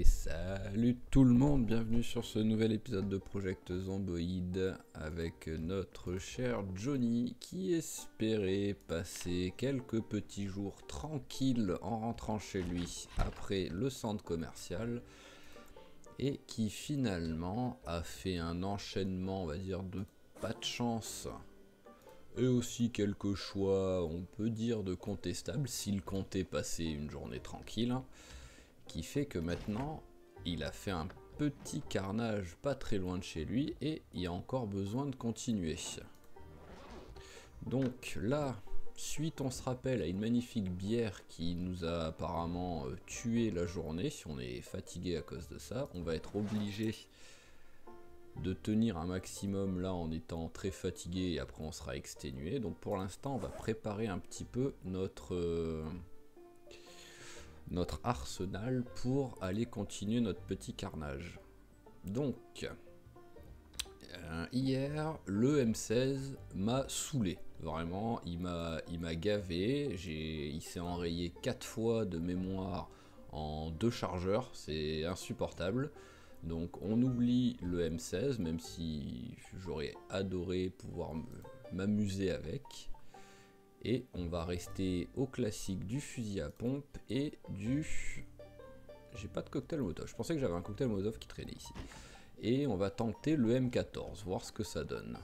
Salut tout le monde, bienvenue sur ce nouvel épisode de Project Zomboid avec notre cher Johnny qui espérait passer quelques petits jours tranquilles en rentrant chez lui après le centre commercial et qui finalement a fait un enchaînement, on va dire, de pas de chance et aussi quelques choix, on peut dire, de contestables s'il comptait passer une journée tranquille, qui fait que maintenant il a fait un petit carnage pas très loin de chez lui et il a encore besoin de continuer. Donc là, suite, on se rappelle, à une magnifique bière qui nous a apparemment tué la journée, si on est fatigué à cause de ça, on va être obligé de tenir un maximum là en étant très fatigué et après on sera exténué. Donc pour l'instant on va préparer un petit peu notre arsenal pour aller continuer notre petit carnage. Donc hier le M16 m'a saoulé, vraiment il m'a gavé, il s'est enrayé 4 fois de mémoire en 2 chargeurs, c'est insupportable. Donc on oublie le M16, même si j'aurais adoré pouvoir m'amuser avec. Et on va rester au classique du fusil à pompe et du... J'ai pas de cocktail Molotov, je pensais que j'avais un cocktail Molotov qui traînait ici. Et on va tenter le M14, voir ce que ça donne.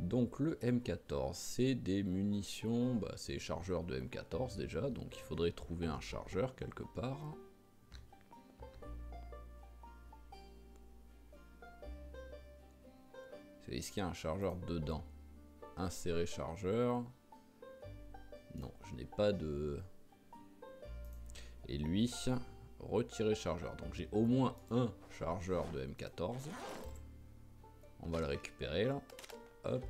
Donc le M14, c'est des munitions, c'est chargeur de M14 déjà, donc il faudrait trouver un chargeur quelque part. Est-ce qu'il y a un chargeur dedans? Insérer chargeur. Non, je n'ai pas de... Et lui, retirer chargeur. Donc j'ai au moins un chargeur de M14. On va le récupérer là. Hop.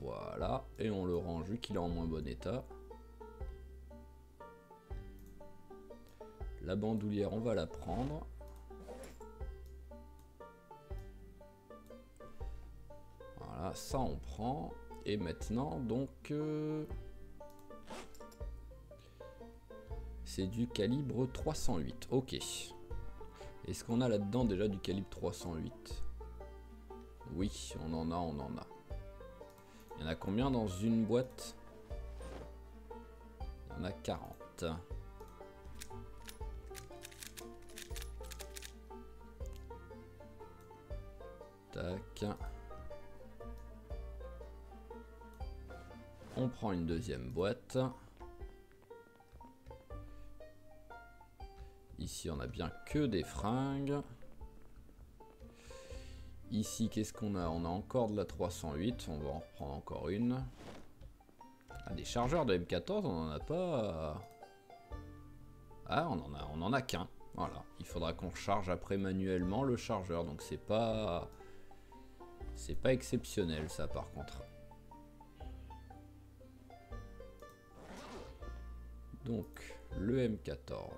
Voilà. Et on le range vu qu'il est en moins bon état. La bandoulière, on va la prendre. Voilà, ça on prend. Et maintenant, donc... c'est du calibre 308. Ok. Est-ce qu'on a là-dedans déjà du calibre 308? Oui, on en a, on en a. Il y en a combien dans une boîte? Il y en a 40. Tac. On prend une deuxième boîte. Ici, on a bien que des fringues. Ici, qu'est-ce qu'on a? On a encore de la 308. On va en reprendre encore une. Ah, des chargeurs de M14, on n'en a pas... Ah, on en a qu'un. Voilà. Il faudra qu'on charge après manuellement le chargeur. Donc, c'est pas exceptionnel, ça, par contre. Donc, le M14.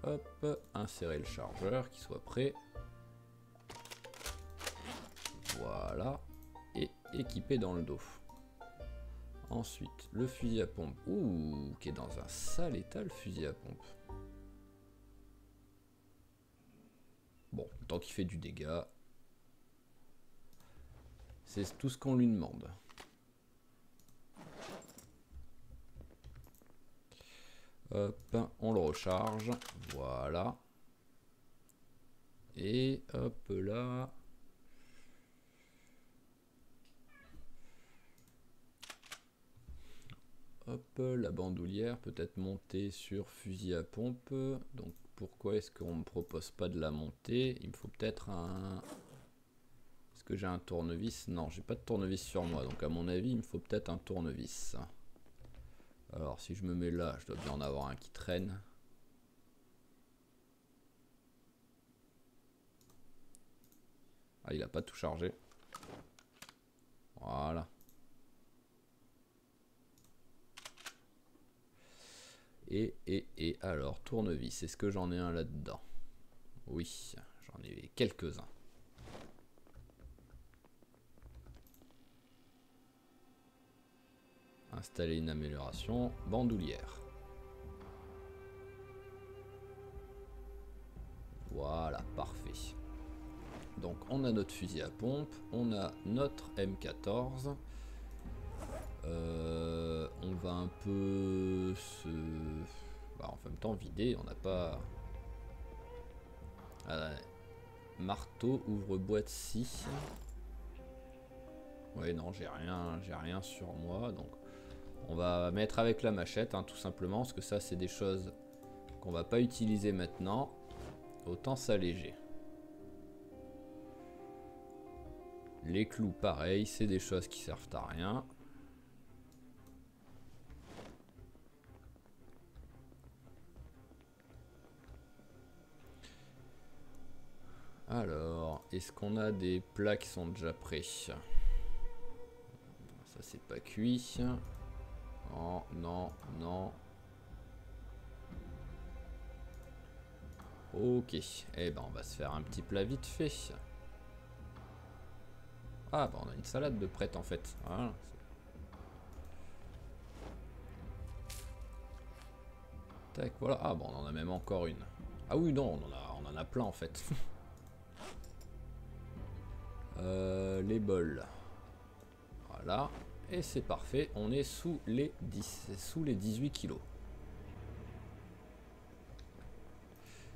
Hop, insérer le chargeur, qui soit prêt. Voilà. Et équipé dans le dos. Ensuite, le fusil à pompe. Ouh, qui est dans un sale état, le fusil à pompe. Bon, tant qu'il fait du dégât, c'est tout ce qu'on lui demande. Hop, on le recharge. Voilà. Et hop là. Hop, la bandoulière peut être montée sur fusil à pompe. Donc pourquoi est-ce qu'on ne me propose pas de la monter? Il me faut peut-être un... Est-ce que j'ai un tournevis? Non, j'ai pas de tournevis sur moi. Donc à mon avis, il me faut peut-être un tournevis. Alors si je me mets là, je dois bien en avoir un qui traîne. Ah, il a pas tout chargé. Voilà. Et alors, tournevis, est-ce que j'en ai un là-dedans? Oui, j'en ai quelques-uns. Installer une amélioration, bandoulière. Voilà, parfait. Donc on a notre fusil à pompe, on a notre M14. On va un peu se... Bah, en même temps vider, on n'a pas... marteau, ouvre-boîte 6. Ouais non, j'ai rien sur moi, donc on va mettre avec la machette, hein, tout simplement, parce que ça c'est des choses qu'on va pas utiliser maintenant. Autant s'alléger. Les clous pareil, c'est des choses qui servent à rien. Alors, est-ce qu'on a des plats qui sont déjà prêts? Ça c'est pas cuit. Oh, non, non. Ok, eh ben on va se faire un petit plat vite fait. Ah bah on a une salade de prête en fait. Voilà. Tac, voilà. Ah bon, on en a même encore une. Ah oui, non, on en a plein en fait. Les bols. Voilà. Et c'est parfait. On est sous les 18 kilos.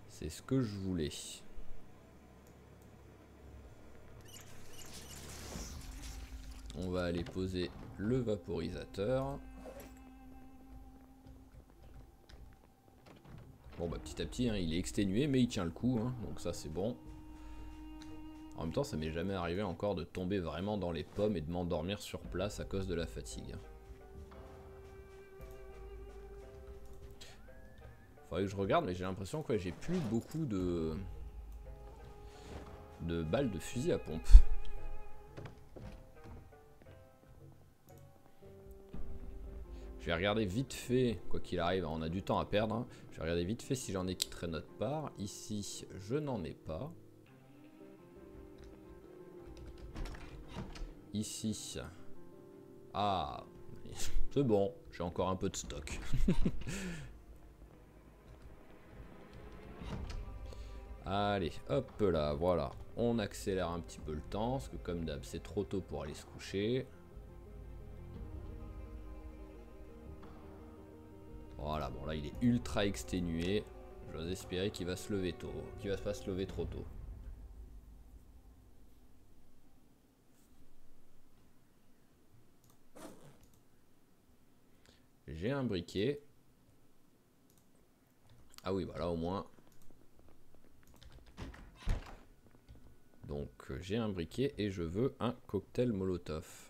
C'est ce que je voulais. On va aller poser le vaporisateur. Bon bah petit à petit, hein, il est exténué mais il tient le coup, hein, donc ça c'est bon. En même temps ça m'est jamais arrivé encore de tomber vraiment dans les pommes et de m'endormir sur place à cause de la fatigue. Faudrait que je regarde, mais j'ai l'impression que j'ai plus beaucoup de balles de fusil à pompe. Je vais regarder vite fait, quoi qu'il arrive, on a du temps à perdre, hein. Je vais regarder vite fait si j'en ai qui traînent notre part. Ici, je n'en ai pas. Ici. Ah, c'est bon, j'ai encore un peu de stock. Allez, hop là, voilà. On accélère un petit peu le temps, parce que comme d'hab, c'est trop tôt pour aller se coucher. Voilà, bon là il est ultra exténué. J'ose espérer qu'il va se lever tôt, qu'il va pas se lever trop tôt. J'ai un briquet. Ah oui, bah là au moins. Donc j'ai un briquet et je veux un cocktail Molotov.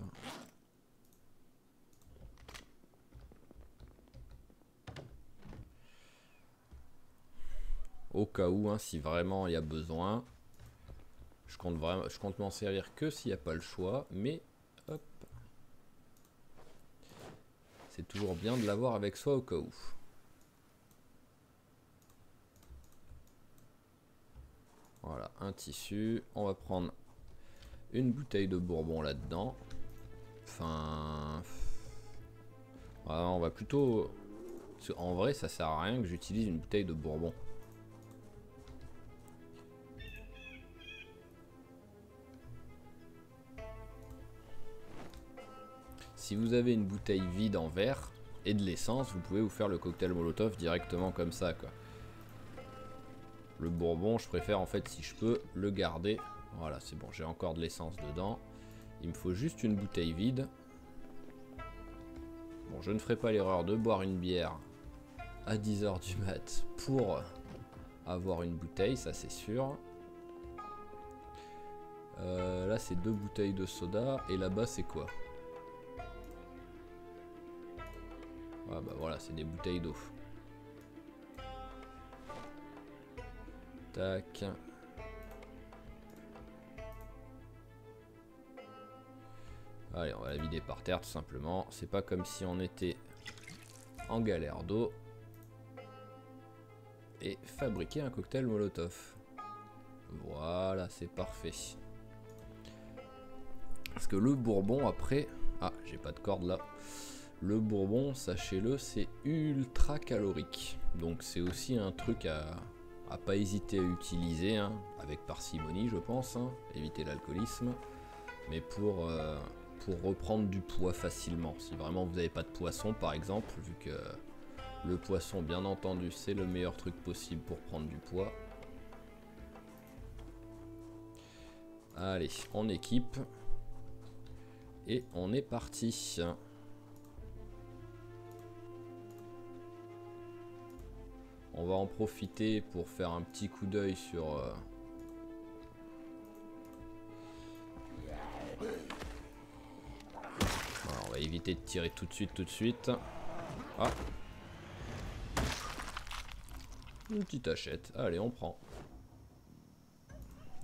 Au cas où, hein, si vraiment il y a besoin. Je compte m'en servir que s'il n'y a pas le choix, mais hop. C'est toujours bien de l'avoir avec soi au cas où. Voilà, un tissu. On va prendre une bouteille de bourbon là-dedans. Enfin... Voilà, on va plutôt... En vrai, ça sert à rien que j'utilise une bouteille de bourbon. Si vous avez une bouteille vide en verre et de l'essence, vous pouvez vous faire le cocktail Molotov directement comme ça, quoi. Le bourbon, je préfère en fait, si je peux, le garder. Voilà, c'est bon, j'ai encore de l'essence dedans. Il me faut juste une bouteille vide. Bon, je ne ferai pas l'erreur de boire une bière à 10 h du mat pour avoir une bouteille, ça c'est sûr. Là, c'est 2 bouteilles de soda. Et là-bas, c'est quoi? Ah bah voilà, c'est des bouteilles d'eau. Tac. Allez, on va la vider par terre tout simplement. C'est pas comme si on était en galère d'eau. Et fabriquer un cocktail Molotov. Voilà, c'est parfait. Parce que le bourbon après... Ah, j'ai pas de corde là. Le bourbon, sachez-le, c'est ultra calorique. Donc c'est aussi un truc à à pas hésiter à utiliser, hein, avec parcimonie je pense, hein, éviter l'alcoolisme, mais pour reprendre du poids facilement. Si vraiment vous n'avez pas de poisson par exemple, vu que le poisson bien entendu c'est le meilleur truc possible pour prendre du poids. Allez, on équipe et on est parti. On va en profiter pour faire un petit coup d'œil sur... Voilà, on va éviter de tirer tout de suite. Ah. Une petite hachette. Allez, on prend.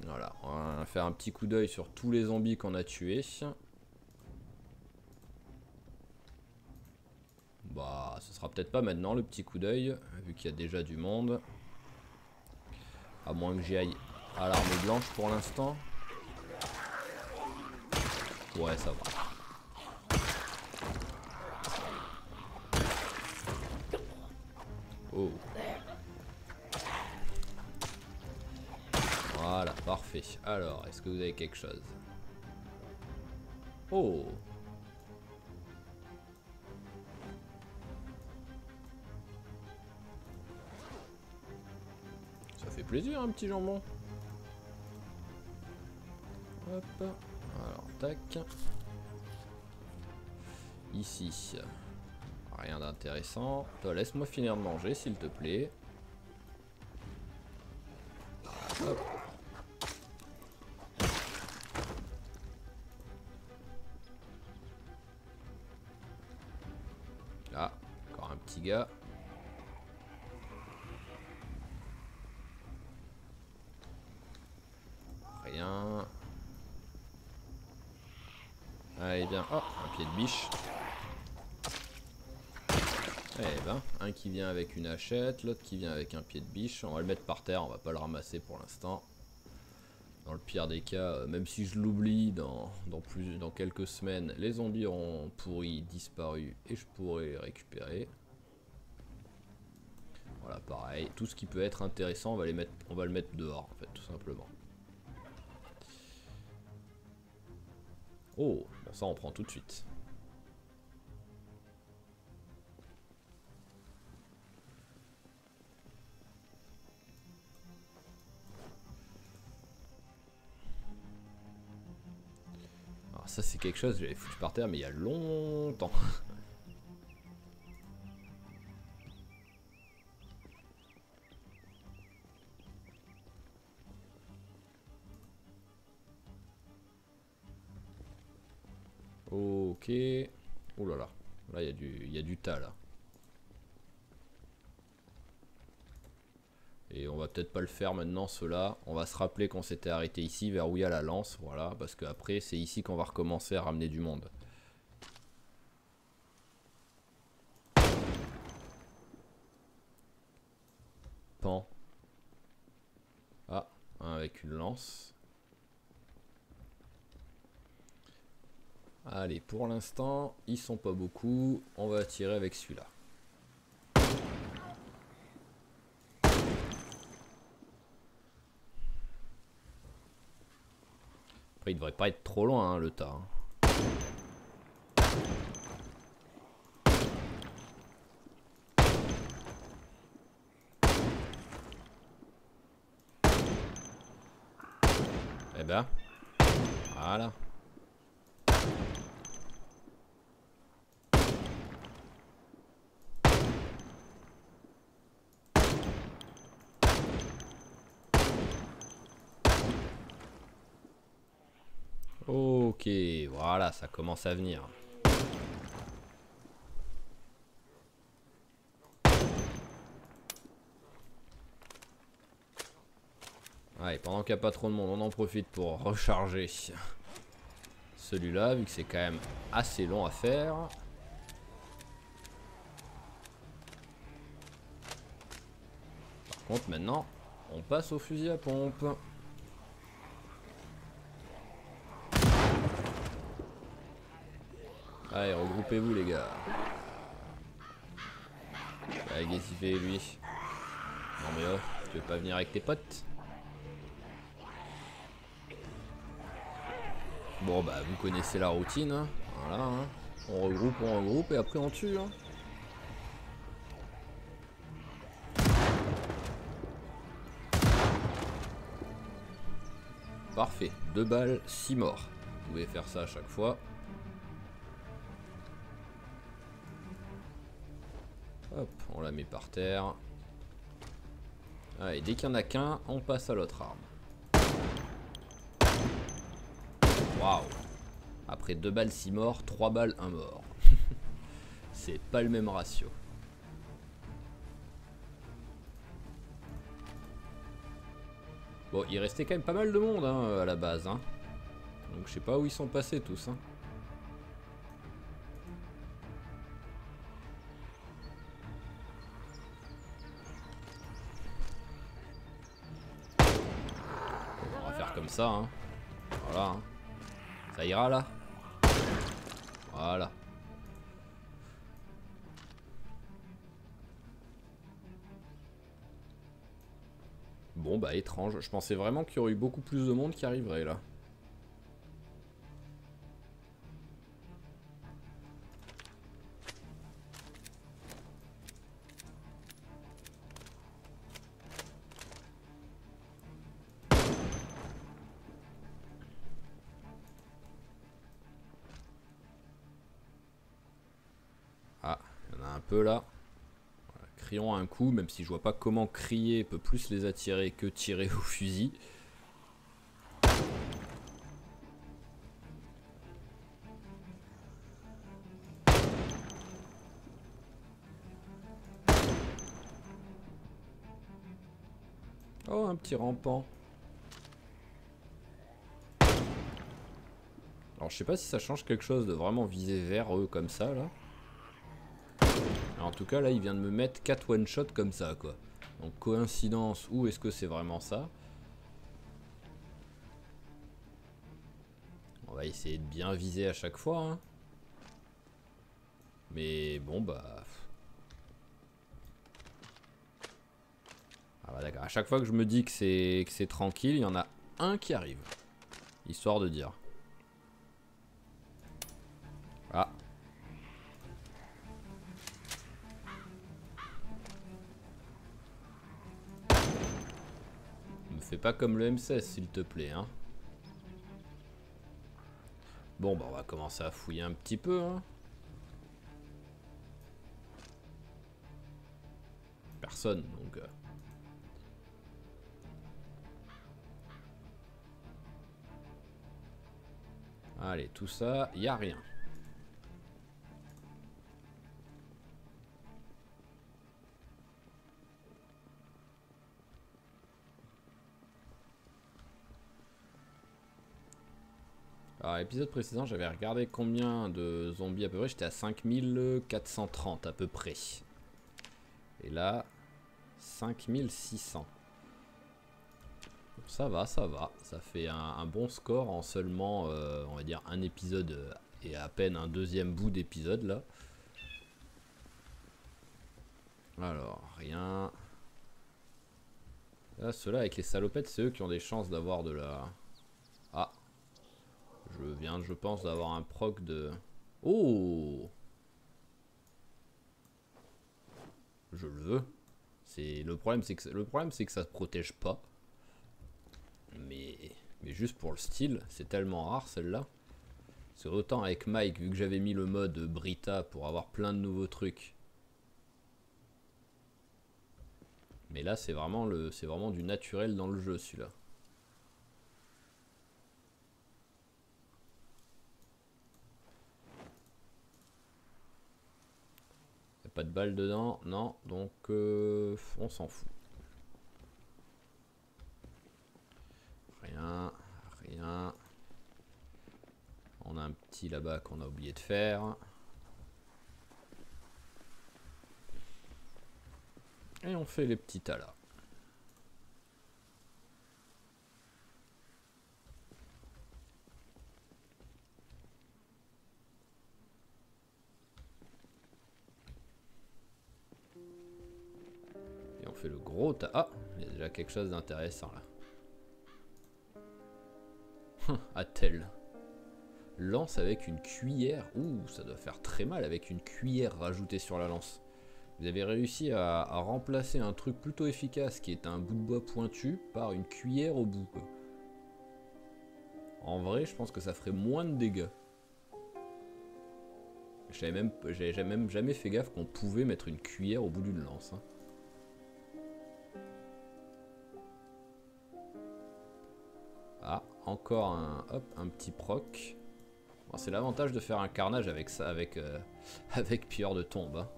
Voilà, on va faire un petit coup d'œil sur tous les zombies qu'on a tués. Bah, ce sera peut-être pas maintenant le petit coup d'œil, vu qu'il y a déjà du monde. À moins que j'y aille à l'arme blanche pour l'instant. Ouais, ça va. Oh. Voilà, parfait. Alors, est-ce que vous avez quelque chose? Oh. Ça fait plaisir, un petit jambon. Hop. Alors, tac. Ici. Rien d'intéressant. Toi, laisse-moi finir de manger, s'il te plaît. Hop. Ah, encore un petit gars. Rien. Allez bien. Oh, un pied de biche. Eh ben, un qui vient avec une hachette, l'autre qui vient avec un pied de biche. On va le mettre par terre, on va pas le ramasser pour l'instant. Dans le pire des cas, même si je l'oublie dans quelques semaines, les zombies auront pourri, disparu et je pourrai les récupérer. Voilà, pareil. Tout ce qui peut être intéressant, on va le mettre dehors, en fait, tout simplement. Oh, bon, ça on prend tout de suite. Alors ça c'est quelque chose que j'avais foutu par terre mais il y a longtemps. Ok. Oh là là. Là il y a du tas là. Et on va peut-être pas le faire maintenant ceux-là. On va se rappeler qu'on s'était arrêté ici vers où il y a la lance. Voilà. Parce qu'après c'est ici qu'on va recommencer à ramener du monde. Pan. Ah, un avec une lance. Allez, pour l'instant, ils sont pas beaucoup. On va tirer avec celui-là. Après, il devrait pas être trop loin, hein, le tas. Eh ben, voilà. Ok, voilà, ça commence à venir. Allez, pendant qu'il n'y a pas trop de monde, on en profite pour recharger celui-là, vu que c'est quand même assez long à faire. Par contre, maintenant, on passe au fusil à pompe. Allez, regroupez-vous les gars. Allez, qu'est-ce qu'il fait lui? Non mais oh. Tu veux pas venir avec tes potes? Bon bah vous connaissez la routine, hein. Voilà, hein. On regroupe et après on tue, hein. Parfait, 2 balles, 6 morts. Vous pouvez faire ça à chaque fois. Hop, on la met par terre. Allez, dès qu'il n'y en a qu'un, on passe à l'autre arme. Waouh. Après 2 balles, 6 morts, 3 balles, 1 mort. C'est pas le même ratio. Bon, il restait quand même pas mal de monde hein, à la base. Hein. Donc je sais pas où ils sont passés tous. Hein. On va faire comme ça. Hein. Voilà. Hein. Ça ira là. Voilà. Bon bah étrange. Je pensais vraiment qu'il y aurait eu beaucoup plus de monde qui arriverait là. Ah, il y en a un peu là. Voilà, crions un coup, même si je vois pas comment crier peut plus les attirer que tirer au fusil. Oh, un petit rampant. Alors je sais pas si ça change quelque chose de vraiment viser vers eux comme ça là. Alors, en tout cas là il vient de me mettre 4 one shot comme ça quoi. Donc coïncidence ou est-ce que c'est vraiment ça? On va essayer de bien viser à chaque fois hein. Mais bon bah... Ah bah d'accord, à chaque fois que je me dis que c'est tranquille, il y en a un qui arrive. Histoire de dire. Ah. Me fais pas comme le M16 s'il te plaît hein. Bon bah on va commencer à fouiller un petit peu hein. Personne donc... Allez, tout ça, y a rien. Alors, l'épisode précédent, j'avais regardé combien de zombies à peu près. J'étais à 5430 à peu près. Et là, 5600. Ça va, ça va. Ça fait un bon score en seulement, on va dire, un épisode et à peine un deuxième bout d'épisode là. Alors, rien. Là, ceux-là avec les salopettes, c'est eux qui ont des chances d'avoir de la... Ah. Je viens, je pense, d'avoir un proc de... Oh! Je le veux. Le problème, c'est que ça se protège pas. Mais juste pour le style, c'est tellement rare celle-là. C'est autant avec Mike, vu que j'avais mis le mode Brita pour avoir plein de nouveaux trucs. Mais là, c'est vraiment du naturel dans le jeu, celui-là. Y'a pas de balles dedans, non, donc on s'en fout. Rien, rien. On a un petit là-bas qu'on a oublié de faire. Et on fait les petits tas là. fait le gros tas. Ah, il y a déjà quelque chose d'intéressant là. Attel. Lance avec une cuillère. Ouh, ça doit faire très mal avec une cuillère rajoutée sur la lance. Vous avez réussi à remplacer un truc plutôt efficace qui est un bout de bois pointu par une cuillère au bout, quoi. En vrai, je pense que ça ferait moins de dégâts. J'avais même jamais fait gaffe qu'on pouvait mettre une cuillère au bout d'une lance. Hein. Ah, encore un petit proc. Bon, c'est l'avantage de faire un carnage avec ça, avec pilleur de tombe. Hein.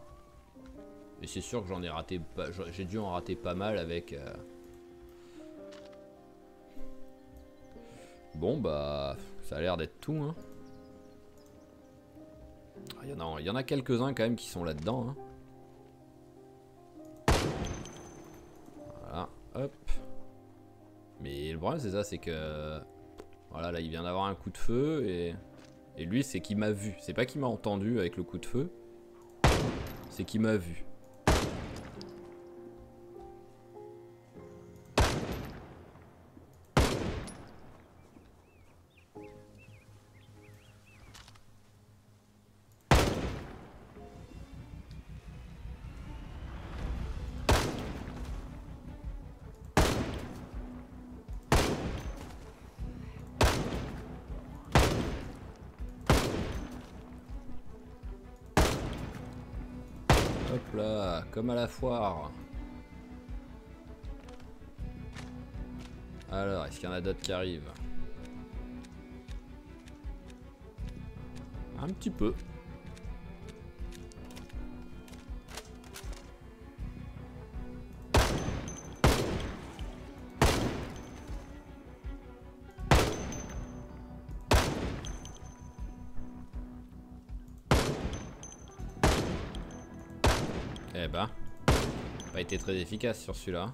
Et c'est sûr que j'en ai raté, j'ai dû en rater pas mal avec. Bon bah, ça a l'air d'être tout. Hein. Il y en a quelques-uns quand même qui sont là-dedans. Hein. Voilà, hop. Mais le problème c'est ça, c'est que voilà, là il vient d'avoir un coup de feu et lui c'est qu'il m'a vu. C'est pas qu'il m'a entendu avec le coup de feu, c'est qu'il m'a vu. Hop là, comme à la foire. Alors, est-ce qu'il y en a d'autres qui arrivent? Un petit peu. Eh ben, pas été très efficace sur celui-là.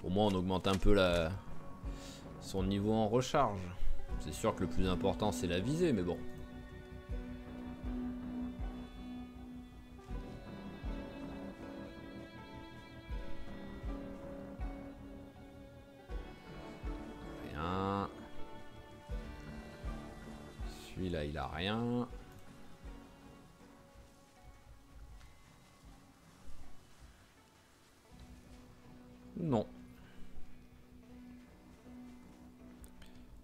Au moins on augmente un peu son niveau en recharge. C'est sûr que le plus important c'est la visée, mais bon. Rien. Celui-là il a rien. Non.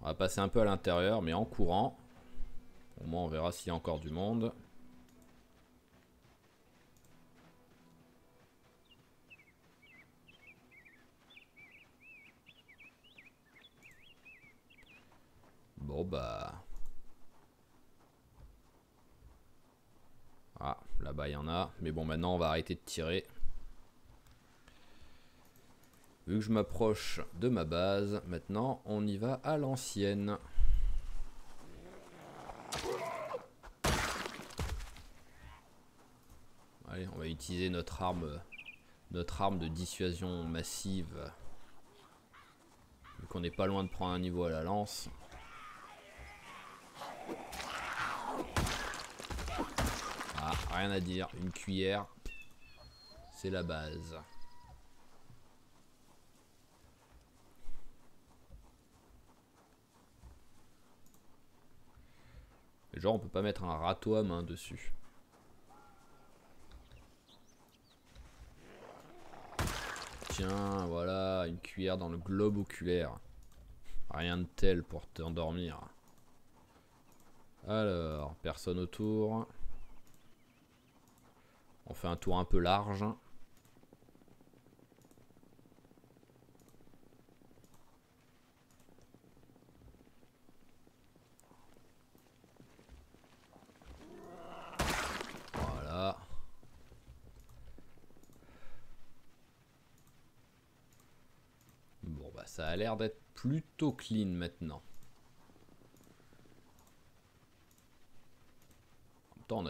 On va passer un peu à l'intérieur, mais en courant. Au moins on verra s'il y a encore du monde. Bon bah... Ah, là-bas il y en a. Mais bon, maintenant on va arrêter de tirer. Vu que je m'approche de ma base, maintenant on y va à l'ancienne. Allez, on va utiliser notre arme de dissuasion massive. Vu qu'on n'est pas loin de prendre un niveau à la lance. Ah, rien à dire, une cuillère, c'est la base. Genre on peut pas mettre un râteau à main dessus. Tiens, voilà, une cuillère dans le globe oculaire. Rien de tel pour t'endormir. Alors, personne autour. On fait un tour un peu large. Voilà. Bon bah ça a l'air d'être plutôt clean maintenant. En même temps on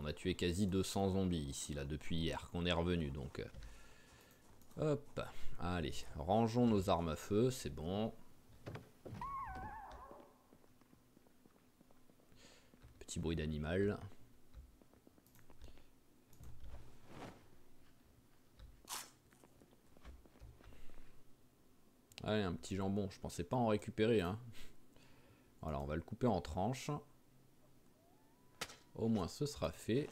a tué quasi 200 zombies ici là depuis hier qu'on est revenu donc. Hop, allez, rangeons nos armes à feu, c'est bon. petit bruit d'animal. Allez, un petit jambon. Je pensais pas en récupérer. Hein. Voilà, on va le couper en tranches. Au moins, ce sera fait.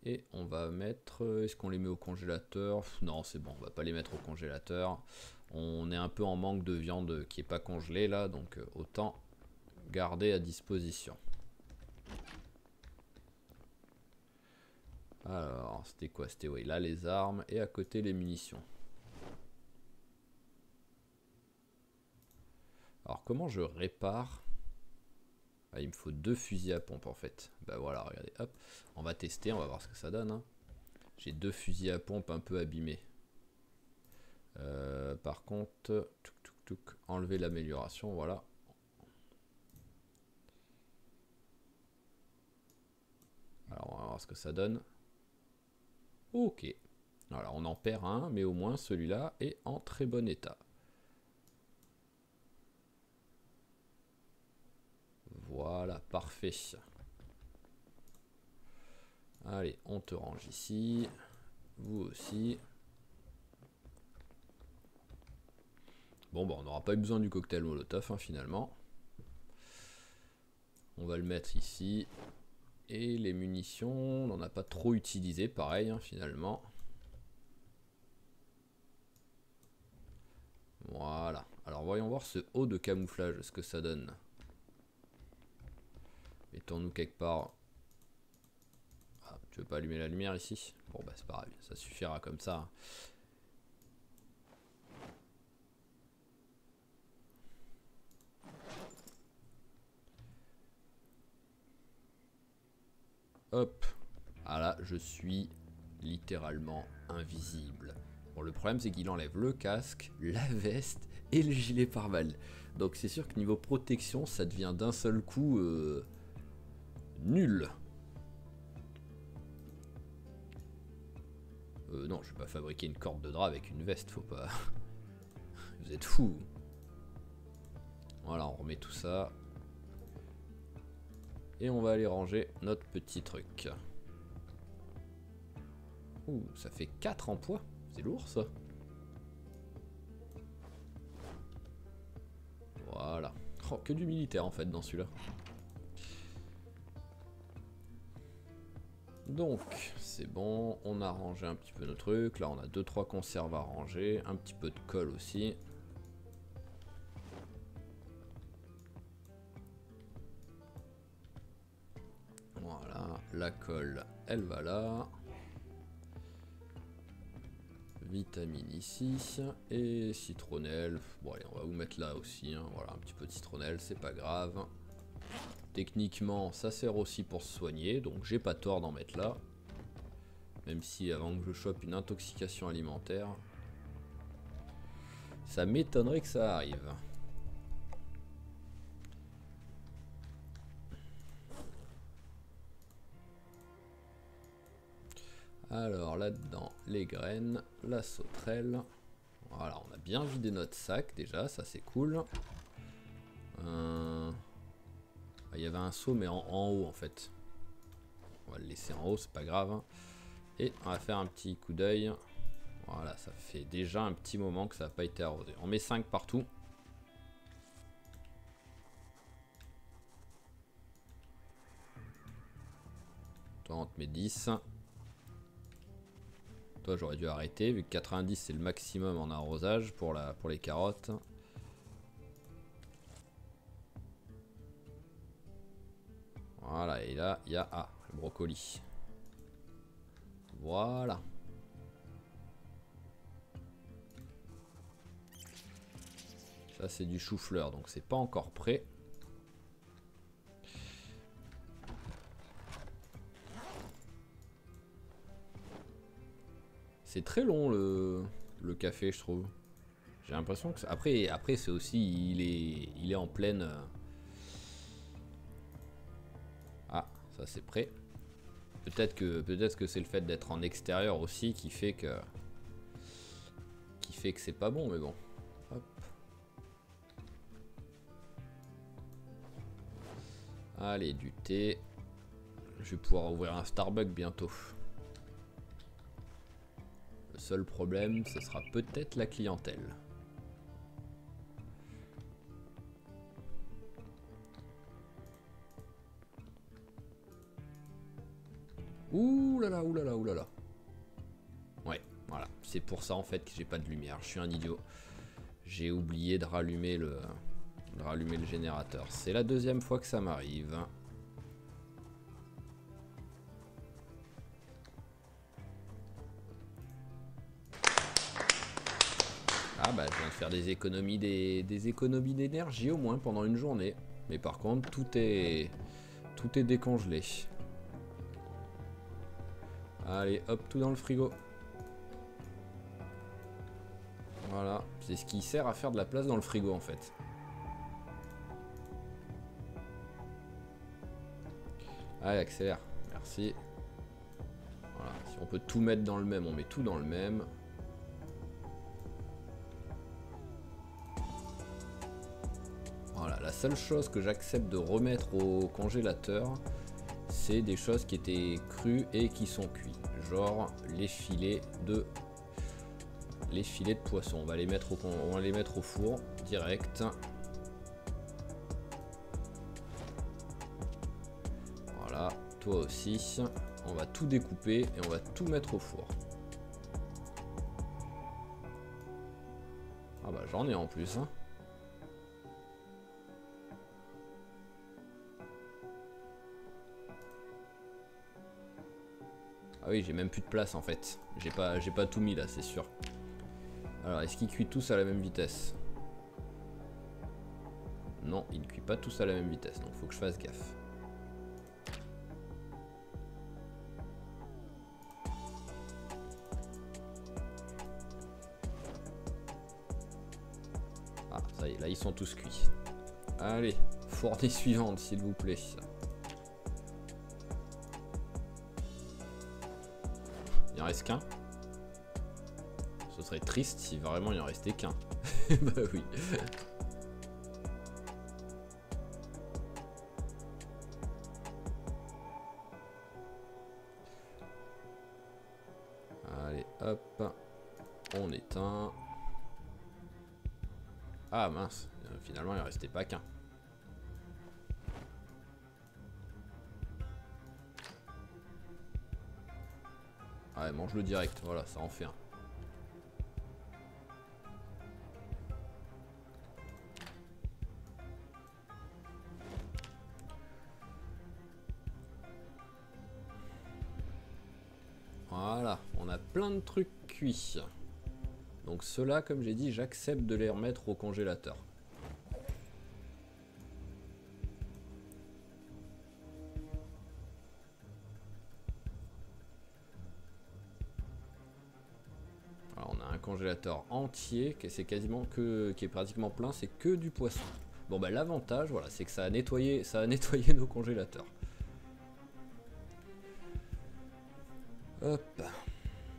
Et on va mettre... Est-ce qu'on les met au congélateur? Non, c'est bon, on va pas les mettre au congélateur. On est un peu en manque de viande qui est pas congelée là, donc autant garder à disposition. Alors, c'était quoi? C'était oui, là les armes et à côté les munitions. Alors, comment je répare? Ah, il me faut 2 fusils à pompe en fait. Bah voilà, regardez, hop. On va tester, on va voir ce que ça donne. Hein. J'ai 2 fusils à pompe un peu abîmés. Par contre, enlever l'amélioration, voilà. Alors, on va voir ce que ça donne. Ok. Alors, on en perd un, mais au moins celui-là est en très bon état. Voilà, parfait. Allez, on te range ici. Vous aussi. Bon, bah, on n'aura pas eu besoin du cocktail Molotov, hein, finalement. On va le mettre ici. Et les munitions, on n'en a pas trop utilisé, pareil, hein, finalement. Voilà. Alors, voyons voir ce haut de camouflage, ce que ça donne. Mettons-nous quelque part. Ah, tu veux pas allumer la lumière ici? Bon, bah, c'est pas grave, ça suffira comme ça. Hop. Ah là, je suis littéralement invisible. Bon, le problème, c'est qu'il enlève le casque, la veste et le gilet pare-balles. Donc, c'est sûr que niveau protection, ça devient d'un seul coup nul. Non, je vais pas fabriquer une corde de drap avec une veste, faut pas. Vous êtes fous. Voilà, on remet tout ça. Et on va aller ranger notre petit truc. Ouh, ça fait 4 en poids. C'est lourd ça. Voilà. Oh, que du militaire en fait dans celui-là. Donc, c'est bon. On a rangé un petit peu nos trucs. Là, on a 2-3 conserves à ranger. Un petit peu de colle aussi. Voilà. La colle, elle va là. Vitamine ici. Et citronnelle. Bon, allez, on va vous mettre là aussi. Hein. Voilà, un petit peu de citronnelle, c'est pas grave. Techniquement, ça sert aussi pour se soigner, donc j'ai pas tort d'en mettre là. Même si avant que je chope une intoxication alimentaire, ça m'étonnerait que ça arrive. Alors là-dedans, les graines, la sauterelle. Voilà, on a bien vidé notre sac déjà, ça c'est cool. Il y avait un seau mais en haut en fait. On va le laisser en haut, c'est pas grave. Hein. Et on va faire un petit coup d'œil. Voilà, ça fait déjà un petit moment que ça n'a pas été arrosé. On met 5 partout. Toi, on te met 10. Toi, j'aurais dû arrêter, vu que 90 c'est le maximum en arrosage pour les carottes. Voilà, et là, il y a le brocoli. Voilà. Ça, c'est du chou-fleur, donc c'est pas encore prêt. C'est très long le café, je trouve. J'ai l'impression que... Après c'est aussi... Il est en pleine... Ah, ça c'est prêt. Peut-être que c'est le fait d'être en extérieur aussi qui fait que c'est pas bon, mais bon. Hop. Allez, du thé. Je vais pouvoir ouvrir un Starbucks bientôt. Le seul problème, ce sera peut-être la clientèle. Ouh là là, ouh là là, ouh là là. Ouais, voilà. C'est pour ça en fait que j'ai pas de lumière. Je suis un idiot. J'ai oublié de rallumer le générateur. C'est la deuxième fois que ça m'arrive. Ah bah je viens de faire des économies d'énergie au moins pendant une journée. Mais par contre tout est décongelé. Allez hop, tout dans le frigo. Voilà, c'est ce qui sert à faire de la place dans le frigo en fait. Allez, accélère, merci. Voilà, si on peut tout mettre dans le même, on met tout dans le même. Voilà, la seule chose que j'accepte de remettre au congélateur, c'est des choses qui étaient crues et qui sont cuites. Genre les filets de poisson. On va les mettre au four direct. Voilà, toi aussi. On va tout découper et on va tout mettre au four. Ah bah j'en ai en plus. Hein. Ah oui, j'ai même plus de place en fait. J'ai pas tout mis là, c'est sûr. Alors, est-ce qu'ils cuisent tous à la même vitesse? Non, ils ne cuisent pas tous à la même vitesse, donc faut que je fasse gaffe. Ah, ça y est, là ils sont tous cuits. Allez, fournée suivante s'il vous plaît. Il en reste qu'un. Ce serait triste si vraiment il en restait qu'un. Bah oui. Allez, hop. On éteint. Ah mince, finalement il en restait pas qu'un. Ouais, mange-le direct, voilà, ça en fait un. Voilà, on a plein de trucs cuits. Donc ceux-là, comme j'ai dit, j'accepte de les remettre au congélateur. Alors, on a un congélateur entier qui est pratiquement plein, c'est que du poisson. Bon bah l'avantage, voilà, c'est que ça a nettoyé nos congélateurs. Hop,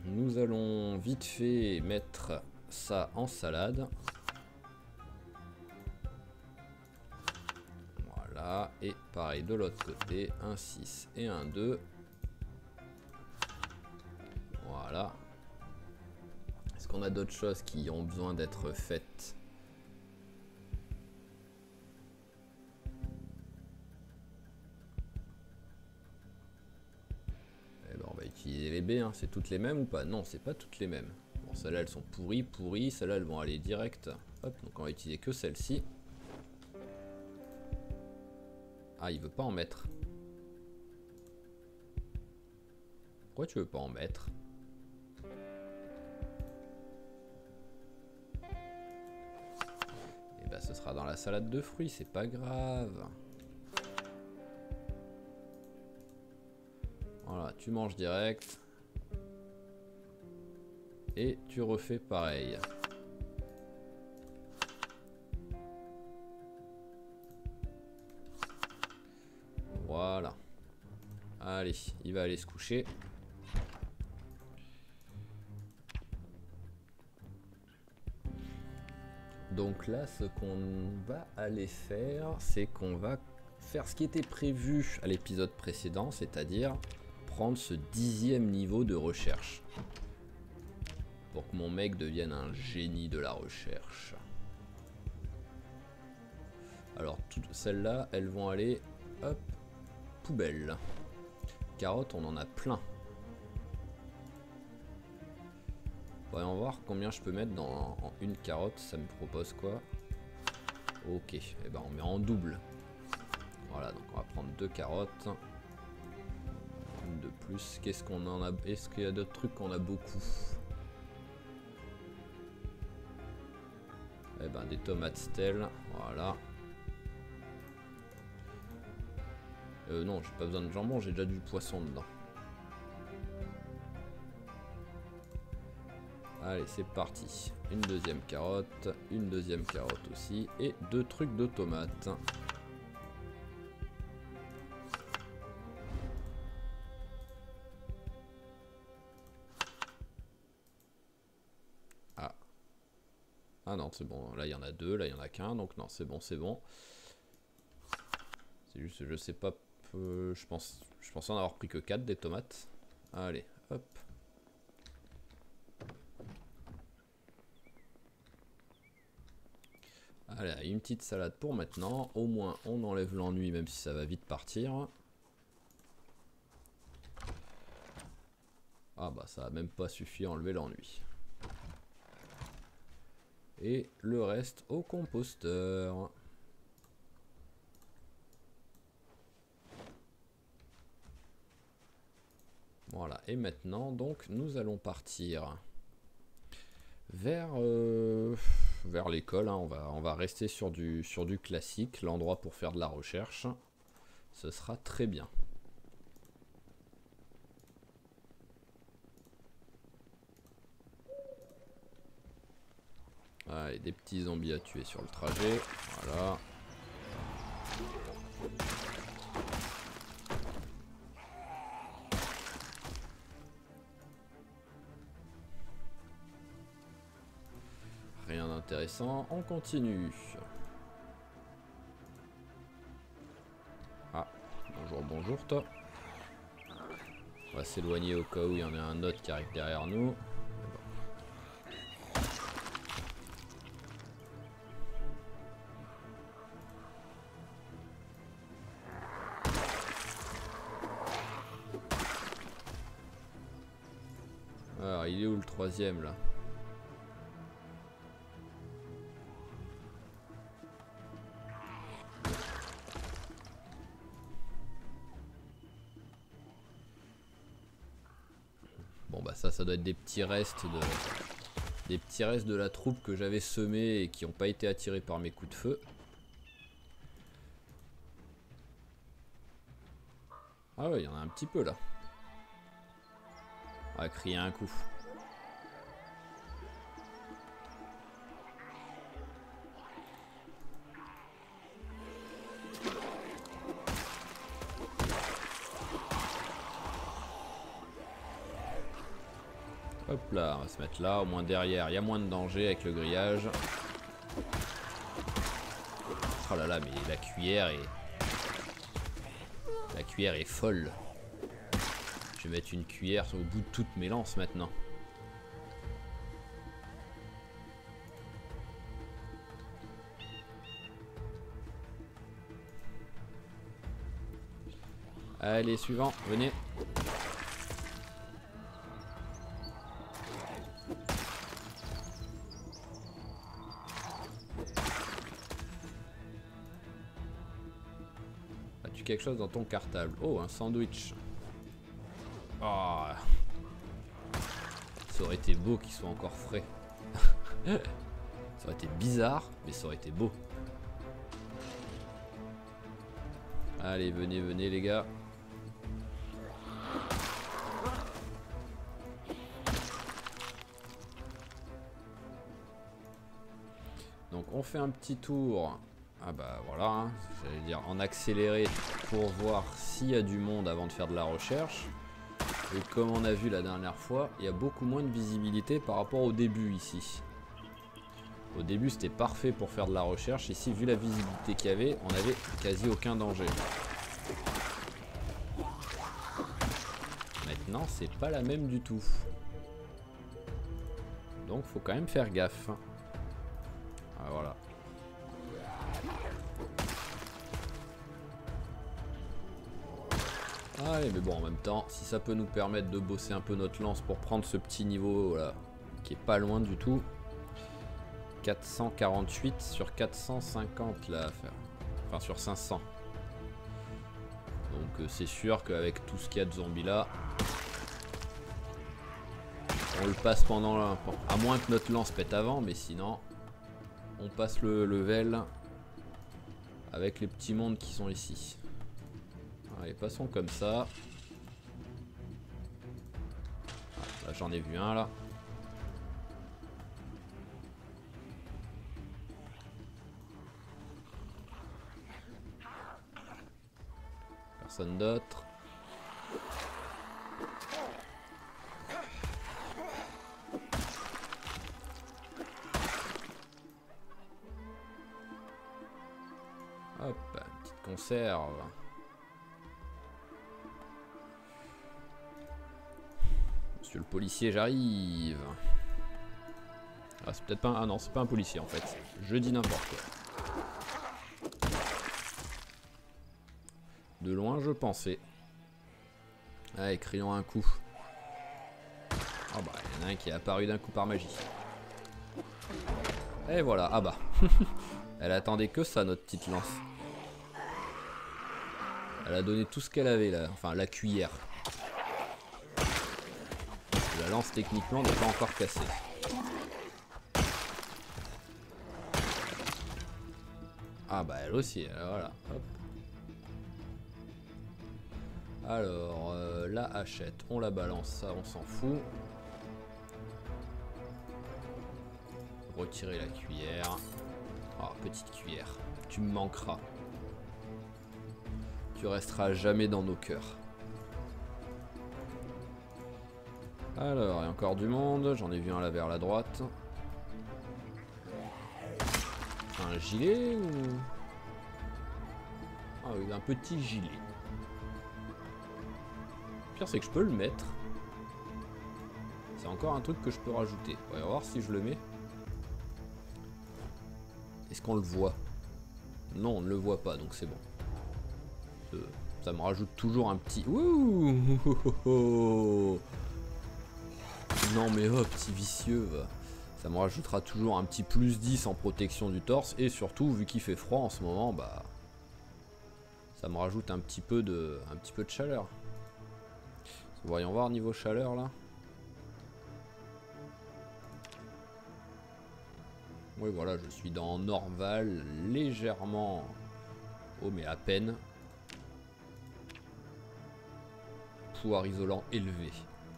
nous allons vite fait mettre ça en salade. Voilà, et pareil de l'autre côté, un 6 et un 2. Voilà. Est-ce qu'on a d'autres choses qui ont besoin d'être faites? Eh ben, on va utiliser les baies, hein. C'est toutes les mêmes ou pas? Non, c'est pas toutes les mêmes. Bon, celles-là elles sont pourries. Celles-là elles vont aller direct. Hop, donc on va utiliser que celle-ci. Ah, il veut pas en mettre. Pourquoi tu veux pas en mettre? Et bah ce sera dans la salade de fruits, c'est pas grave. Voilà, tu manges direct. Et tu refais pareil. Voilà. Allez, il va aller se coucher. Donc là, ce qu'on va aller faire, c'est qu'on va faire ce qui était prévu à l'épisode précédent, c'est-à-dire prendre ce 10e niveau de recherche. Pour que mon mec devienne un génie de la recherche. Alors, toutes celles-là, elles vont aller, hop, poubelle. Carottes, on en a plein. Voyons voir combien je peux mettre en une carotte. Ça me propose quoi? Ok, et ben on met en double. Voilà, donc on va prendre 2 carottes. Une de plus. Qu'est-ce qu'on en a? Est-ce qu'il y a d'autres trucs qu'on a beaucoup? Eh ben des tomates stèles, voilà. Non, j'ai pas besoin de jambon, j'ai déjà du poisson dedans. Allez, c'est parti. Une deuxième carotte aussi, et 2 trucs de tomates. Ah. Ah non, c'est bon, là il y en a 2, là il y en a qu'un, donc non, c'est bon, c'est bon. C'est juste, je sais pas, je pense en avoir pris que 4 des tomates. Allez, hop. Allez, une petite salade pour maintenant. Au moins, on enlève l'ennui, même si ça va vite partir. Ah bah, ça a même pas suffi à enlever l'ennui. Et le reste au composteur. Voilà, et maintenant, donc, nous allons partir vers l'école. Hein. On va rester sur du classique, l'endroit pour faire de la recherche. Ce sera très bien. Allez, des petits zombies à tuer sur le trajet. Voilà. Rien d'intéressant, on continue. Ah, bonjour, bonjour toi. On va s'éloigner au cas où il y en a un autre qui arrive derrière nous. Alors, il est où le troisième là? Bon bah ça doit être des petits restes de la troupe que j'avais semés et qui n'ont pas été attirés par mes coups de feu. Ah ouais, il y en a un petit peu là. On va crier un coup. Hop là, on va se mettre là, au moins derrière, il y a moins de danger avec le grillage. Oh là là, mais la cuillère est folle. Je vais mettre une cuillère au bout de toutes mes lances maintenant. Allez, suivant, venez. As-tu quelque chose dans ton cartable? Oh, un sandwich. Oh. Ça aurait été beau qu'il soit encore frais. Ça aurait été bizarre, mais ça aurait été beau. Allez, venez, venez les gars. Donc on fait un petit tour. Ah bah voilà, hein, j'allais dire en accéléré pour voir s'il y a du monde avant de faire de la recherche. Et comme on a vu la dernière fois, il y a beaucoup moins de visibilité par rapport au début ici. Au début c'était parfait pour faire de la recherche. Ici vu la visibilité qu'il y avait, on avait quasi aucun danger. Maintenant c'est pas la même du tout. Donc faut quand même faire gaffe. Ah, voilà. Allez, mais bon, en même temps, si ça peut nous permettre de bosser un peu notre lance pour prendre ce petit niveau là, qui est pas loin du tout. 448 sur 450 là à faire. Enfin sur 500. Donc c'est sûr qu'avec tout ce qu'il y a de zombies là, on le passe pendant là. À moins que notre lance pète avant, mais sinon, on passe le level avec les petits mondes qui sont ici. Allez, passons comme ça. Ah, là j'en ai vu un là. Personne d'autre. Hop, petite conserve. Monsieur le policier, j'arrive. Ah, c'est peut-être pas un... Ah non, c'est pas un policier en fait. Je dis n'importe quoi. De loin, je pensais. Allez, crions un coup. Ah bah, il y en a un qui est apparu d'un coup par magie. Et voilà, ah bah. Elle attendait que ça, notre petite lance. Elle a donné tout ce qu'elle avait là. Enfin, la cuillère. La lance, techniquement, n'est pas encore cassée. Ah bah, elle aussi, voilà. Hop. Alors, la hachette, on la balance, ça, on s'en fout. Retirer la cuillère. Oh, petite cuillère, tu me manqueras. Tu resteras jamais dans nos cœurs. Alors, il y a encore du monde. J'en ai vu un là vers la droite. Un gilet ou... Ah oui, un petit gilet. Le pire, c'est que je peux le mettre. C'est encore un truc que je peux rajouter. On va voir si je le mets. Est-ce qu'on le voit? Non, on ne le voit pas, donc c'est bon. Ça me rajoute toujours un petit... Ouh. Non mais oh, petit vicieux. Ça me rajoutera toujours un petit plus 10 en protection du torse. Et surtout, vu qu'il fait froid en ce moment, bah... ça me rajoute un petit peu de chaleur. Voyons voir niveau chaleur là. Oui voilà, je suis dans Norval, légèrement... Oh mais à peine. Pouvoir isolant élevé.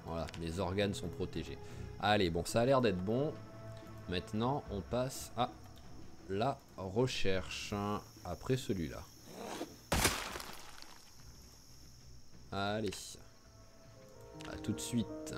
Voilà, mes organes sont protégés. Allez, bon, ça a l'air d'être bon. Maintenant, on passe à la recherche. Après celui-là. Allez. À tout de suite.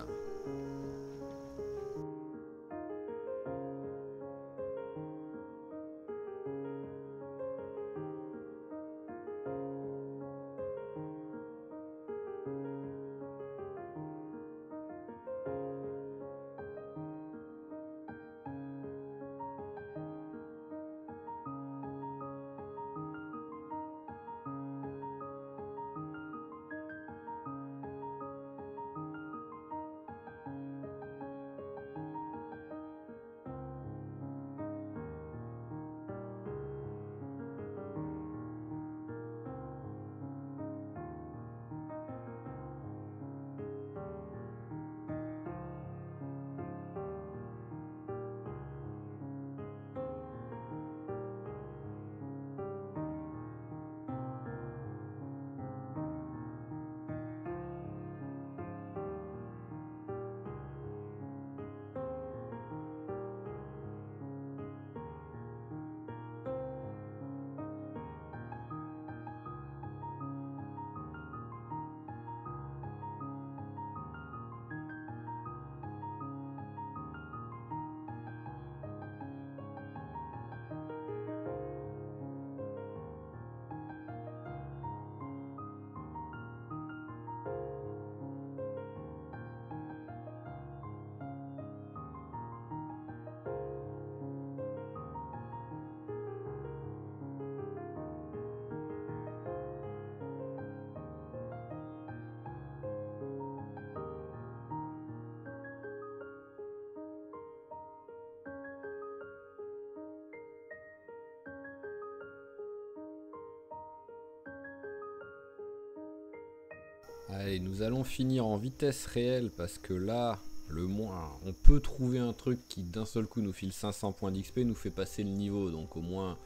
Allez, nous allons finir en vitesse réelle parce que là, le moins, on peut trouver un truc qui d'un seul coup nous file 500 points d'XP, nous fait passer le niveau. Donc au moins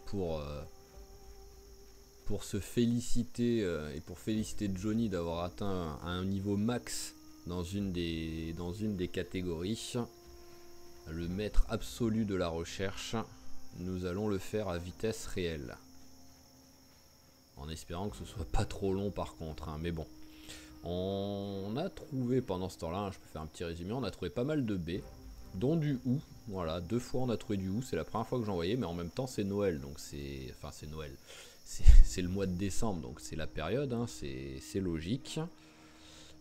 pour, euh, pour se féliciter et pour féliciter Johnny d'avoir atteint un niveau max dans une des catégories, le maître absolu de la recherche, nous allons le faire à vitesse réelle. En espérant que ce soit pas trop long par contre, hein, mais bon. On a trouvé pendant ce temps-là, je peux faire un petit résumé, on a trouvé pas mal de baies, dont du hou. Voilà, 2 fois on a trouvé du hou, c'est la première fois que j'en voyais, mais en même temps c'est Noël, donc c'est... Enfin c'est Noël, c'est le mois de décembre, donc c'est la période, hein, c'est logique.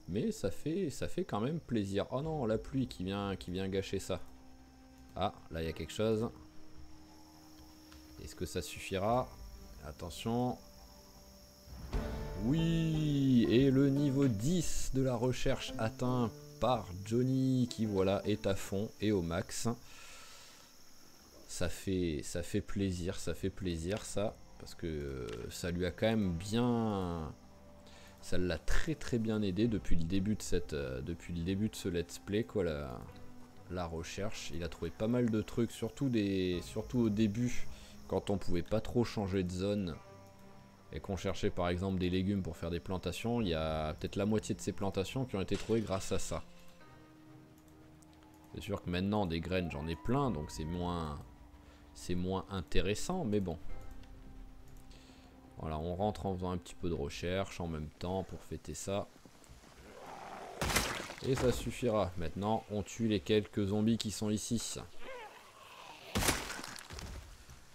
Mais ça fait quand même plaisir. Oh non, la pluie qui vient gâcher ça. Ah, là il y a quelque chose. Est-ce que ça suffira? Attention. Oui, et le niveau 10 de la recherche atteint par Johnny qui voilà est à fond et au max. Ça fait plaisir ça, parce que ça lui a quand même bien, ça l'a très bien aidé depuis le début de ce let's play quoi, la recherche. Il a trouvé pas mal de trucs, surtout au début quand on pouvait pas trop changer de zone. Et qu'on cherchait par exemple des légumes pour faire des plantations, il y a peut-être la moitié de ces plantations qui ont été trouvées grâce à ça. C'est sûr que maintenant des graines j'en ai plein, donc c'est moins intéressant, mais bon. Voilà, on rentre en faisant un petit peu de recherche en même temps pour fêter ça. Et ça suffira. Maintenant, on tue les quelques zombies qui sont ici.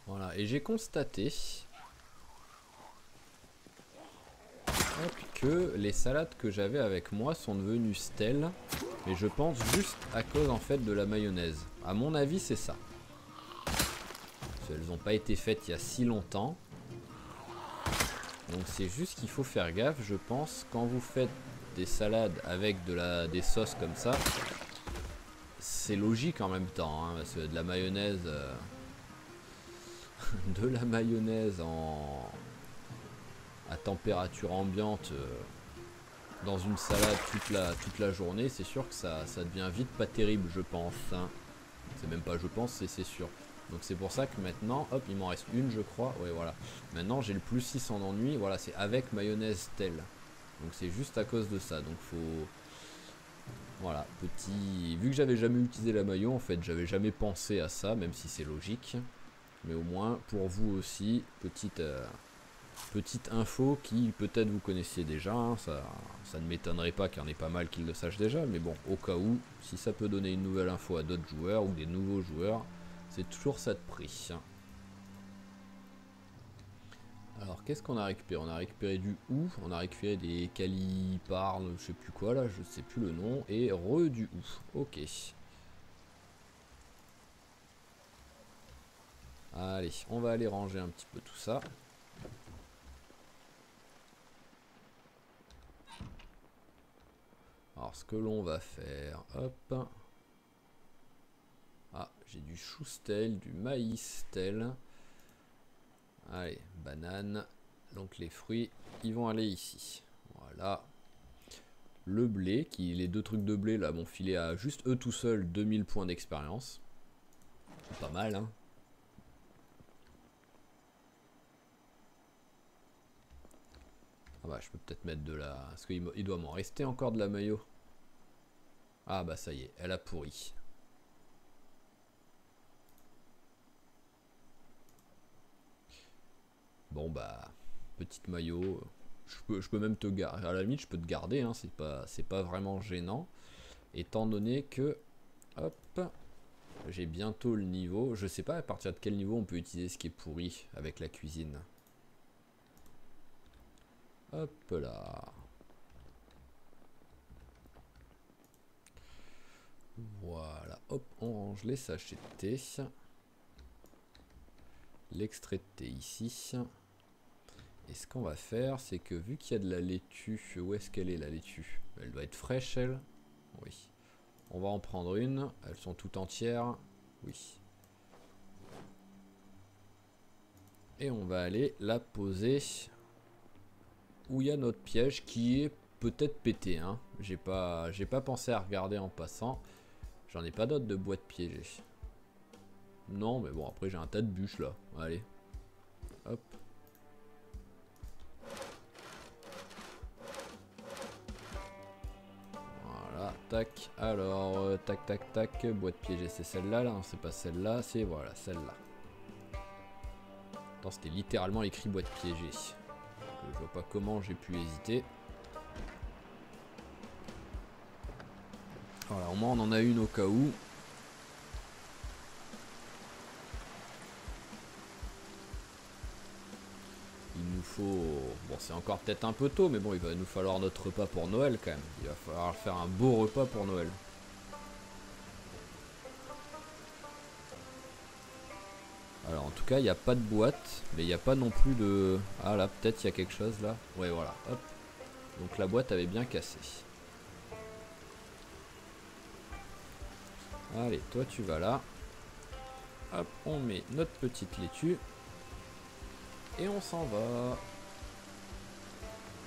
Voilà, et j'ai constaté que les salades que j'avais avec moi sont devenues stèles, mais je pense juste à cause en fait de la mayonnaise. À mon avis c'est ça. Elles n'ont pas été faites il y a si longtemps. Donc c'est juste qu'il faut faire gaffe, je pense, quand vous faites des salades avec des sauces comme ça. C'est logique en même temps, hein, parce que de la mayonnaise... de la mayonnaise à température ambiante dans une salade toute la journée, c'est sûr que ça devient vite pas terrible, je pense. Hein. C'est même pas je pense, c'est sûr. Donc c'est pour ça que maintenant, hop, il m'en reste une je crois. Ouais voilà. Maintenant j'ai le plus 6 en ennui. Voilà, c'est avec mayonnaise telle. Donc c'est juste à cause de ça. Donc faut... Voilà, petit... Vu que j'avais jamais utilisé la mayo, en fait, j'avais jamais pensé à ça, même si c'est logique. Mais au moins, pour vous aussi, petite info qui peut-être vous connaissiez déjà, hein, ça ne m'étonnerait pas qu'il y en ait pas mal qui le sachent déjà, mais bon, au cas où, si ça peut donner une nouvelle info à d'autres joueurs ou des nouveaux joueurs, c'est toujours ça de prix. Alors qu'est-ce qu'on a récupéré? On a récupéré du hou, on a récupéré des caliparnes, je sais plus quoi là, je sais plus le nom, et du hou, ok. Allez, on va aller ranger un petit peu tout ça. Alors ce que l'on va faire, hop. Ah, j'ai du chou stèle, du maïs stèle. Allez, banane. Donc les fruits, ils vont aller ici. Voilà. Le blé, les 2 trucs de blé là m'ont filé à juste eux tout seuls 2000 points d'expérience. C'est pas mal, hein. Ah bah je peux peut-être mettre de la... Est-ce qu'il doit m'en rester encore de la mayo? Ah bah ça y est, elle a pourri. Bon bah, petite maillot, je peux même te garder, à la limite je peux te garder, hein, c'est pas vraiment gênant, étant donné que, hop, j'ai bientôt le niveau, je sais pas à partir de quel niveau on peut utiliser ce qui est pourri avec la cuisine. Hop là. Voilà, hop, on range les sachets de thé. L'extrait de thé ici. Et ce qu'on va faire, c'est que vu qu'il y a de la laitue, où est-ce qu'elle est la laitue? Elle doit être fraîche, elle. Oui. On va en prendre une. Elles sont toutes entières. Oui. Et on va aller la poser où il y a notre piège qui est peut-être péter, hein. J'ai pas pensé à regarder en passant. J'en ai pas d'autres de boîtes piégées. Non, mais bon, après j'ai un tas de bûches là. Allez. Hop. Voilà, tac. Alors, tac, tac, tac. Boîte piégée, c'est celle-là, là. C'est pas celle-là, c'est voilà, celle-là. Attends, c'était littéralement écrit boîte piégée. Je vois pas comment j'ai pu hésiter. Voilà, au moins on en a une au cas où. Il nous faut... Bon, c'est encore peut-être un peu tôt, mais bon, il va nous falloir notre repas pour Noël quand même. Il va falloir faire un beau repas pour Noël. Alors, en tout cas, il n'y a pas de boîte, mais il n'y a pas non plus de... Ah là, peut-être il y a quelque chose là. Ouais, voilà, hop. Donc la boîte avait bien cassé. Allez, toi tu vas là. Hop, on met notre petite laitue. Et on s'en va.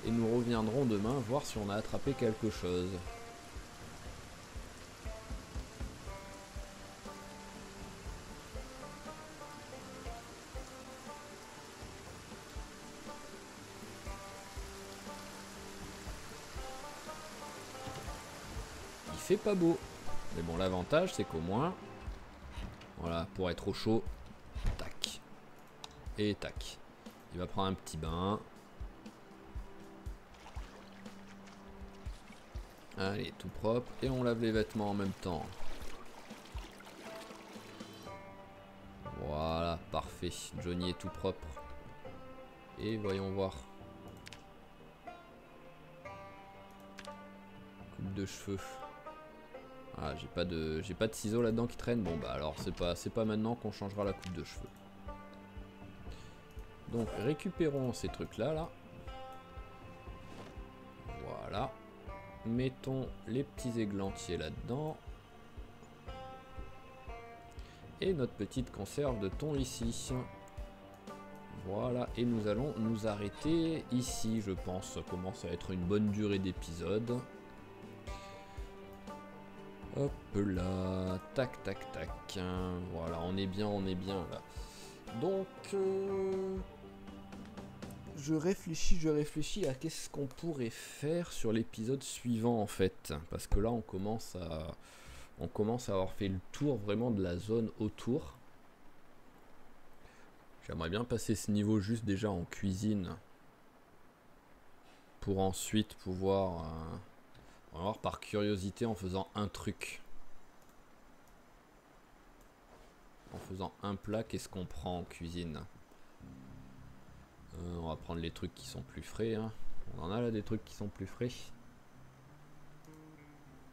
Et nous reviendrons demain voir si on a attrapé quelque chose. Il fait pas beau. Mais bon, l'avantage c'est qu'au moins... Voilà, pour être au chaud. Tac. Et tac. Il va prendre un petit bain. Allez, tout propre. Et on lave les vêtements en même temps. Voilà, parfait. Johnny est tout propre. Et voyons voir. Coupe de cheveux. Ah, j'ai pas de ciseaux là-dedans qui traînent. Bon bah alors c'est pas maintenant qu'on changera la coupe de cheveux. Donc récupérons ces trucs là. Voilà. Mettons les petits églantiers là-dedans. Et notre petite conserve de thon ici. Voilà, et nous allons nous arrêter ici, je pense. Ça commence à être une bonne durée d'épisode. Hop là, tac tac tac. Voilà, on est bien là. Donc, je réfléchis à qu'est-ce qu'on pourrait faire sur l'épisode suivant en fait. Parce que là, on commence à avoir fait le tour vraiment de la zone autour. J'aimerais bien passer ce niveau juste déjà en cuisine. Pour ensuite pouvoir... on va voir par curiosité en faisant un truc. En faisant un plat, qu'est-ce qu'on prend en cuisine? On va prendre les trucs qui sont plus frais. Hein. On en a là des trucs qui sont plus frais.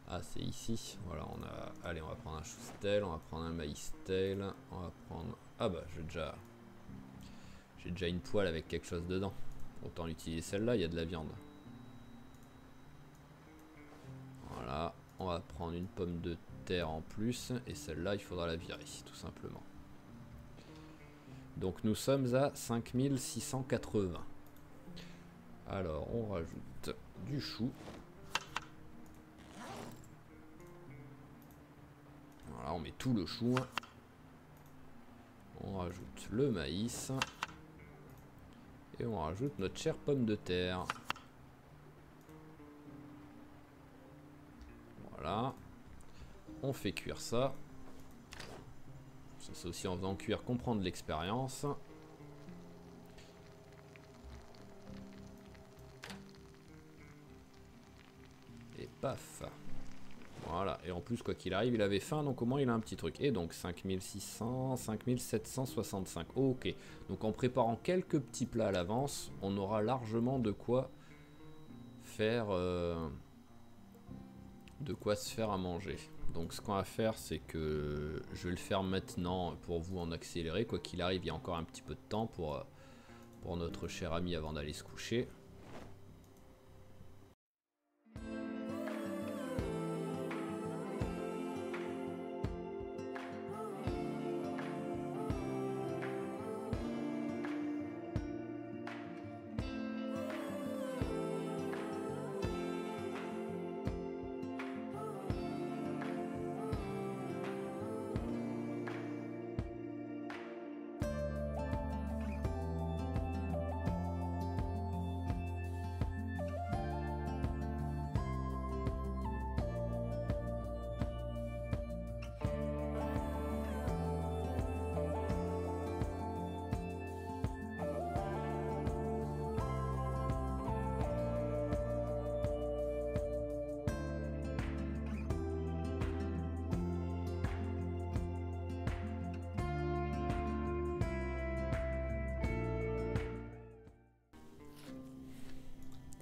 Ah, c'est ici. Voilà, on a... Allez, on va prendre un chou-stelle, on va prendre un maïs-stelle, on va prendre... Ah bah, j'ai déjà une poêle avec quelque chose dedans. Autant utiliser celle-là, il y a de la viande. Voilà, on va prendre une pomme de terre en plus. Et celle-là, il faudra la virer, tout simplement. Donc nous sommes à 5680. Alors, on rajoute du chou. Voilà, on met tout le chou. On rajoute le maïs. Et on rajoute notre chère pomme de terre. Voilà. On fait cuire ça. C'est aussi en faisant cuire qu'on prend de l'expérience. Et paf. Voilà. Et en plus, quoi qu'il arrive, il avait faim. Donc au moins, il a un petit truc. Et donc 5600, 5765. Ok. Donc en préparant quelques petits plats à l'avance, on aura largement de quoi faire... de quoi se faire à manger. Donc ce qu'on va faire, c'est que je vais le faire maintenant pour vous en accélérer. Quoi qu'il arrive, il y a encore un petit peu de temps pour notre cher ami avant d'aller se coucher.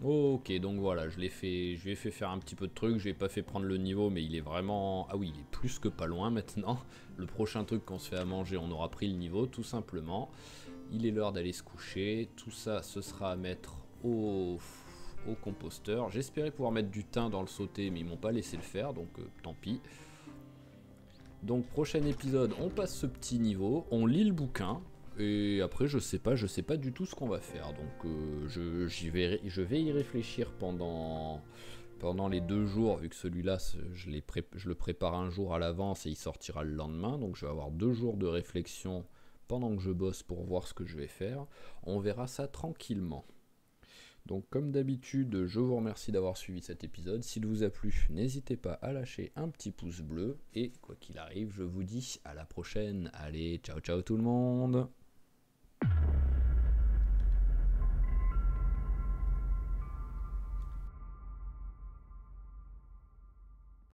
Ok, donc voilà, je lui ai fait faire un petit peu de trucs, je lui ai pas fait prendre le niveau, mais il est vraiment... Ah oui, il est plus que pas loin maintenant. Le prochain truc qu'on se fait à manger, on aura pris le niveau, tout simplement. Il est l'heure d'aller se coucher, tout ça, ce sera à mettre au composteur. J'espérais pouvoir mettre du thym dans le sauté, mais ils m'ont pas laissé le faire, donc tant pis. Donc prochain épisode, on passe ce petit niveau, on lit le bouquin. Et après, je sais pas du tout ce qu'on va faire. Donc, je vais y réfléchir pendant les 2 jours, vu que celui-là, je le prépare un jour à l'avance et il sortira le lendemain. Donc, je vais avoir 2 jours de réflexion pendant que je bosse pour voir ce que je vais faire. On verra ça tranquillement. Donc, comme d'habitude, je vous remercie d'avoir suivi cet épisode. S'il vous a plu, n'hésitez pas à lâcher un petit pouce bleu. Et quoi qu'il arrive, je vous dis à la prochaine. Allez, ciao ciao tout le monde!